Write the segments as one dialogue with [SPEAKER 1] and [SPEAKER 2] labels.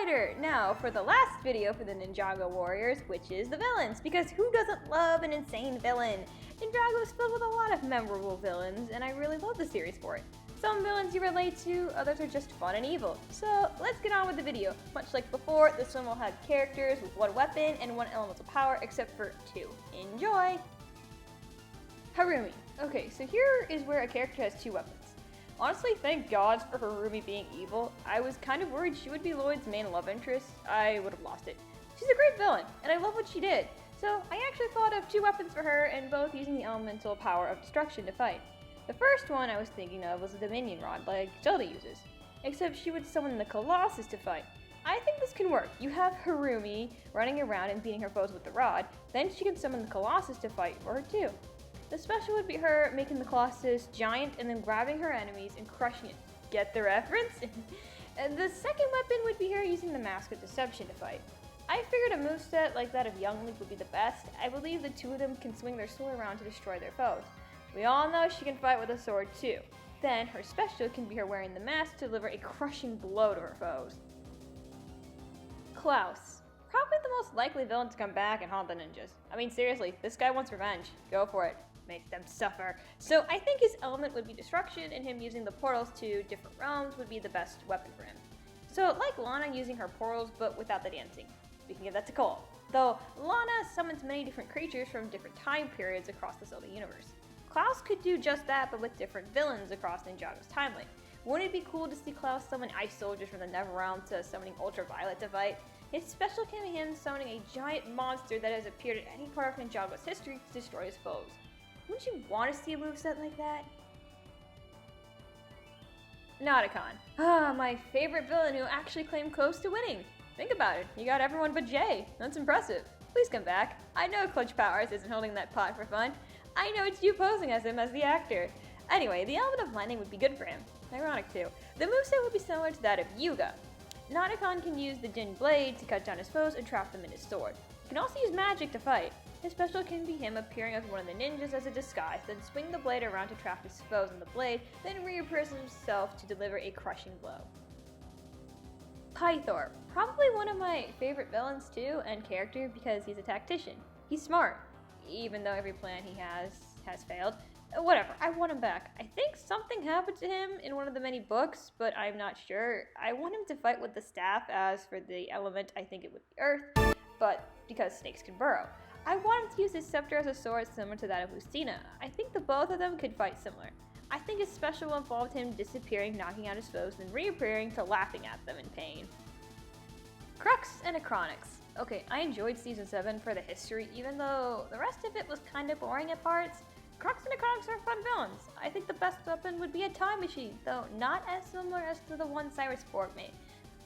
[SPEAKER 1] Fighter! Now, for the last video for the Ninjago Warriors, which is the villains, because who doesn't love an insane villain? Ninjago is filled with a lot of memorable villains, and I really love the series for it. Some villains you relate to, others are just fun and evil. So let's get on with the video. Much like before, this one will have characters with one weapon and one elemental power, except for two. Enjoy! Harumi. Okay, so here is where a character has two weapons. Honestly, thank God for Harumi being evil. I was kind of worried she would be Lloyd's main love interest. I would have lost it. She's a great villain, and I love what she did. So I actually thought of two weapons for her, and both using the elemental power of destruction to fight. The first one I was thinking of was a Dominion Rod, like Zelda uses. Except she would summon the Colossus to fight. I think this can work. You have Harumi running around and beating her foes with the rod, then she can summon the Colossus to fight for her too. The special would be her making the Colossus giant and then grabbing her enemies and crushing it. Get the reference? And the second weapon would be her using the Mask of Deception to fight. I figured a moveset like that of Young Link would be the best. I believe the two of them can swing their sword around to destroy their foes. We all know she can fight with a sword too. Then her special can be her wearing the mask to deliver a crushing blow to her foes. Klaus. Probably the most likely villain to come back and haunt the ninjas. I mean, seriously, this guy wants revenge. Go for it. Make them suffer. So I think his element would be destruction, and him using the portals to different realms would be the best weapon for him. So like Lana using her portals, but without the dancing. We can give that to Cole. Though Lana summons many different creatures from different time periods across the Zelda universe. Klaus could do just that, but with different villains across Ninjago's timeline. Wouldn't it be cool to see Klaus summon ice soldiers from the Netherrealm to summoning Ultraviolet to fight? His special can be him summoning a giant monster that has appeared at any part of Ninjago's history to destroy his foes. Wouldn't you want to see a moveset like that? Nauticon. My favorite villain who actually claimed close to winning. Think about it, you got everyone but Jay. That's impressive. Please come back. I know Clutch Powers isn't holding that pot for fun. I know it's you posing as him as the actor. Anyway, the element of lightning would be good for him. Ironic too. The moveset would be similar to that of Yuga. Nauticon can use the Jin Blade to cut down his foes and trap them in his sword. He can also use magic to fight. His special can be him appearing as one of the ninjas as a disguise, then swing the blade around to trap his foes in the blade, then reappears himself to deliver a crushing blow. Pythor. Probably one of my favorite villains too, and character, because he's a tactician. He's smart, even though every plan he has failed. Whatever, I want him back. I think something happened to him in one of the many books, but I'm not sure. I want him to fight with the staff. As for the element, I think it would be earth, but because snakes can burrow. I want him to use his scepter as a sword similar to that of Lucina. I think the both of them could fight similar. I think his special involved him disappearing, knocking out his foes, then reappearing to laughing at them in pain. Crux and Acronyx. Okay, I enjoyed Season 7 for the history, even though the rest of it was kind of boring at parts. Crux and Acronyx are fun villains. I think the best weapon would be a time machine, though not as similar as to the one Cyrus Ford made.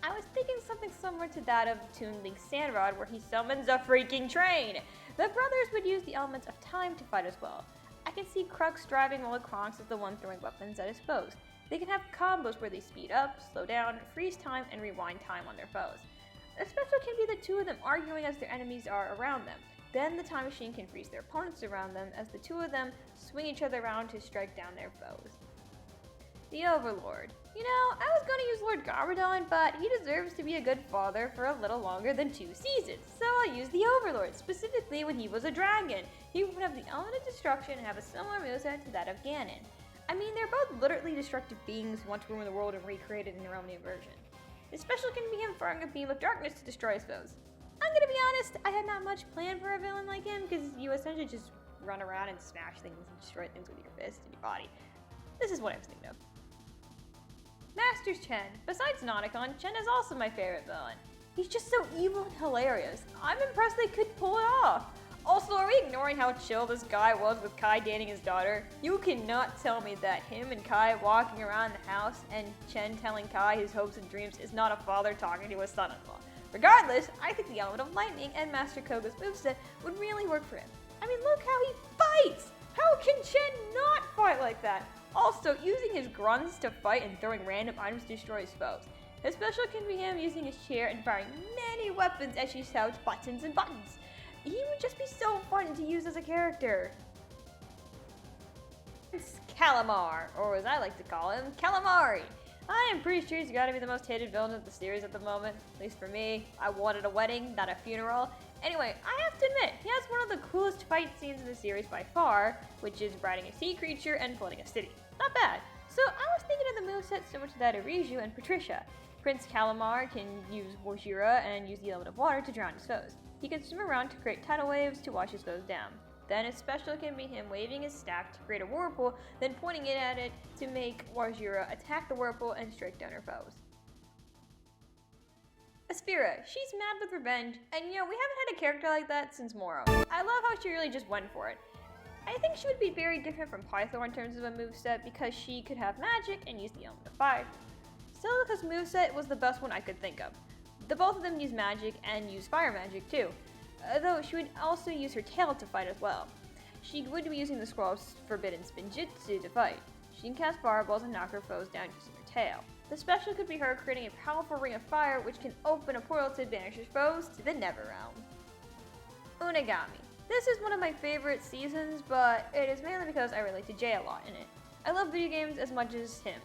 [SPEAKER 1] I was thinking something similar to that of Toon Link's Sandrod, where he summons a freaking train. The brothers would use the elements of time to fight as well. I can see Crux driving while Acronyx is the one throwing weapons at his foes. They can have combos where they speed up, slow down, freeze time, and rewind time on their foes. The special can be the two of them arguing as their enemies are around them. Then the time machine can freeze their opponents around them as the two of them swing each other around to strike down their foes. The Overlord. You know, I was going to use Lord Garmadon, but he deserves to be a good father for a little longer than 2 seasons, so I'll use the Overlord, specifically when he was a dragon. He would have the element of destruction and have a similar moveset to that of Ganon. I mean, they're both literally destructive beings who want to ruin the world and recreate it in their own new version. His special can be him firing a beam of darkness to destroy his foes. I'm gonna be honest, I had not much planned for a villain like him, because you essentially just run around and smash things and destroy things with your fist and your body. This is what I was thinking of. Master's Chen. Besides Nauticon, Chen is also my favorite villain. He's just so evil and hilarious. I'm impressed they could pull it off. Also, are we ignoring how chill this guy was with Kai dating his daughter? You cannot tell me that him and Kai walking around the house and Chen telling Kai his hopes and dreams is not a father talking to his son-in-law. Regardless, I think the element of lightning and Master Koga's moveset would really work for him. I mean, look how he fights! How can Chen not fight like that? Also, using his grunts to fight and throwing random items to destroy his foes. His special can be him using his chair and firing many weapons as he shouts buttons and buttons. He would just be so fun to use as a character. It's Calamari, or as I like to call him, Calamari. I am pretty sure he's gotta be the most hated villain of the series at the moment, at least for me. I wanted a wedding, not a funeral. Anyway, I have to admit, he has one of the coolest fight scenes in the series by far, which is riding a sea creature and flooding a city. Not bad. So I was thinking of the moveset similar to that of Riju and Patricia. Prince Calamari can use Warriors and use the element of water to drown his foes. He can swim around to create tidal waves to wash his foes down. Then his special can be him waving his staff to create a whirlpool, then pointing it at it to make Warriors attack the whirlpool and strike down her foes. Espira, she's mad with revenge, and we haven't had a character like that since Moro. I love how she really just went for it. I think she would be very different from Pythor in terms of a moveset because she could have magic and use the element of fire. Celica's moveset was the best one I could think of. The both of them use magic and use fire magic too, though she would also use her tail to fight as well. She would be using the Scroll's Forbidden Spinjitzu to fight. She can cast fireballs and knock her foes down using her tail. The special could be her creating a powerful ring of fire which can open a portal to banish her foes to the Nether Realm. Unigami. This is one of my favorite seasons, but it is mainly because I relate to Jay a lot in it. I love video games as much as him.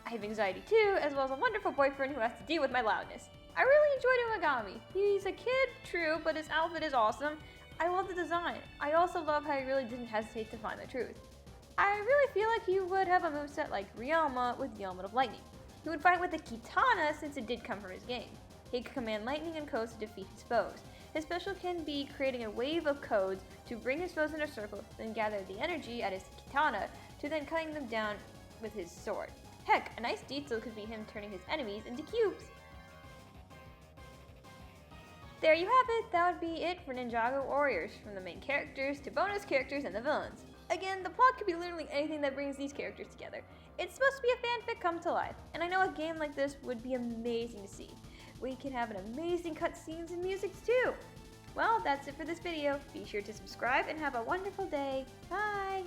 [SPEAKER 1] I have anxiety too, as well as a wonderful boyfriend who has to deal with my loudness. I really enjoyed Unigami. He's a kid, true, but his outfit is awesome. I love the design. I also love how he really didn't hesitate to find the truth. I really feel like he would have a moveset like Ryoma with the element of lightning. He would fight with the Kitana since it did come from his game. He could command lightning and codes to defeat his foes. His special can be creating a wave of codes to bring his foes in a circle, then gather the energy at his Kitana to then cutting them down with his sword. Heck, a nice detail could be him turning his enemies into cubes. There you have it, that would be it for Ninjago Warriors, from the main characters to bonus characters and the villains. Again, the plot could be literally anything that brings these characters together. It's supposed to be a fanfic come to life, and I know a game like this would be amazing to see. We can have an amazing cutscenes and music too. Well, that's it for this video. Be sure to subscribe and have a wonderful day. Bye!